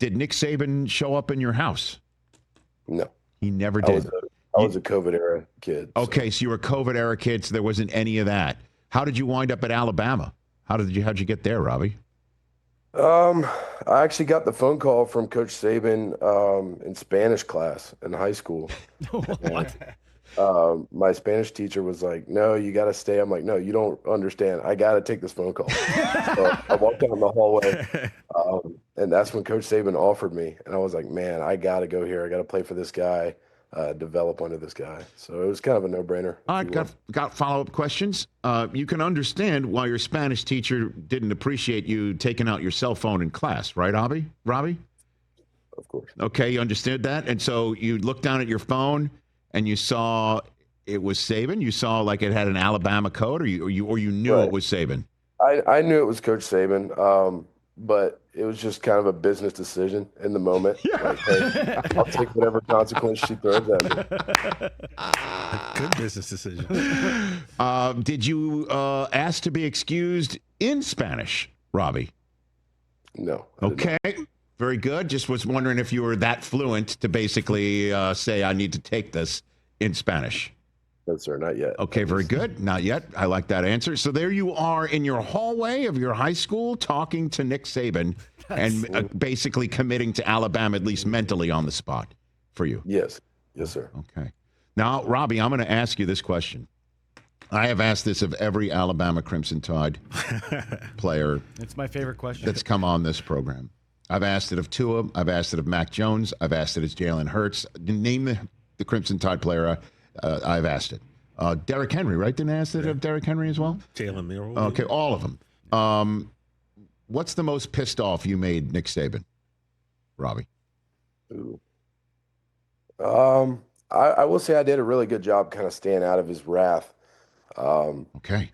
Did Nick Saban show up in your house? No. He never did. I was a COVID era kid. Okay, so you were a COVID era kid, so there wasn't any of that. How did you wind up at Alabama? How'd you get there, Robbie? I actually got the phone call from Coach Saban in Spanish class in high school. What? My Spanish teacher was like, "No, you got to stay." I'm like, "No, you don't understand. I got to take this phone call." So I walked down the hallway, and that's when Coach Saban offered me, and I was like, "Man, I got to go here. I got to play for this guy, develop under this guy." So it was kind of a no-brainer. All right, got follow-up questions. You can understand why your Spanish teacher didn't appreciate you taking out your cell phone in class, right, Robbie? Of course. Okay, you understood that, and so you looked down at your phone. And you saw it was Saban? You saw like it had an Alabama code, or you knew Right. it was Saban? I knew it was Coach Saban, but it was just kind of a business decision in the moment. Yeah. Like, hey, I'll take whatever consequence she throws at me. Good business decision. Did you ask to be excused in Spanish, Robbie? No. I did not. Okay. Very good. Just was wondering if you were that fluent to basically say, I need to take this in Spanish. No, sir, not yet. Okay, very good. Not yet. I like that answer. So there you are in your hallway of your high school talking to Nick Saban and basically committing to Alabama, at least mentally on the spot for you. Yes. Yes, sir. Okay. Now, Robbie, I'm going to ask you this question. I have asked this of every Alabama Crimson Tide player It's my favorite question. that's come on this program. I've asked it of Tua. I've asked it of Mac Jones. I've asked it of Jalen Hurts. Name the Crimson Tide player. I've asked it. Derrick Henry, right? Didn't I ask it of Derrick Henry as well? Jalen Milroe. Okay, all of them. What's the most pissed off you made Nick Saban, Robbie? Ooh. I will say I did a really good job kind of staying out of his wrath. Okay.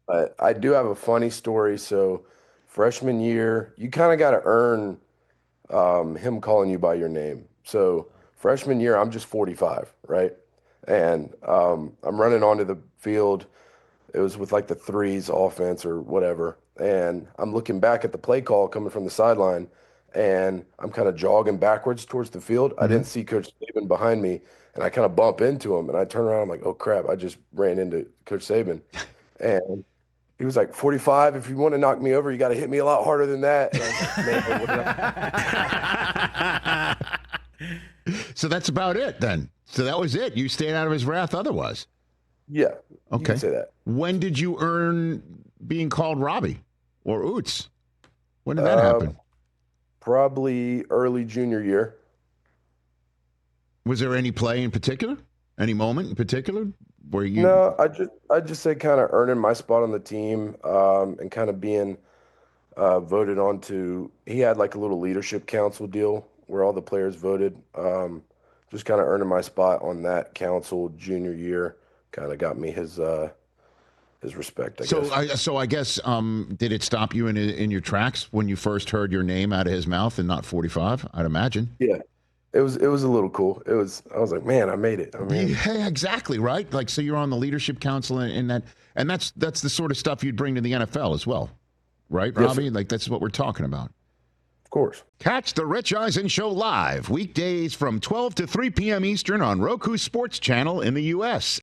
But I do have a funny story. So freshman year, you kind of got to earn him calling you by your name. So freshman year, I'm just 45, right? And I'm running onto the field. It was with like the threes offense or whatever. And I'm looking back at the play call coming from the sideline, and I'm kind of jogging backwards towards the field. I didn't see Coach Saban behind me, and I kind of bump into him. And I turn around, I'm like, oh, crap, I just ran into Coach Saban. And he was like, 45, if you want to knock me over, you got to hit me a lot harder than that. And I was like, man, So that's about it then. So that was it. You stayed out of his wrath otherwise. yeah, you Okay. can say that. When did you earn being called Robbie or Ouzts? When did that happen? Probably early junior year. Was there any play in particular? Any moment in particular where you? No, I just say kind of earning my spot on the team, and kind of being voted on to. He had like a little leadership council deal where all the players voted. Just kind of earning my spot on that council junior year kind of got me his respect, I guess. So I guess did it stop you in your tracks when you first heard your name out of his mouth and not 45? I'd imagine. Yeah. It was a little cool. I was like, man, I made it. I mean, Yeah, exactly, right? Like, so you're on the leadership council and that's the sort of stuff you'd bring to the NFL as well, right, Yes, Robbie? sir. Like, that's what we're talking about. of course. Catch the Rich Eisen Show live weekdays from 12 to 3 p.m. Eastern on Roku Sports Channel in the U.S.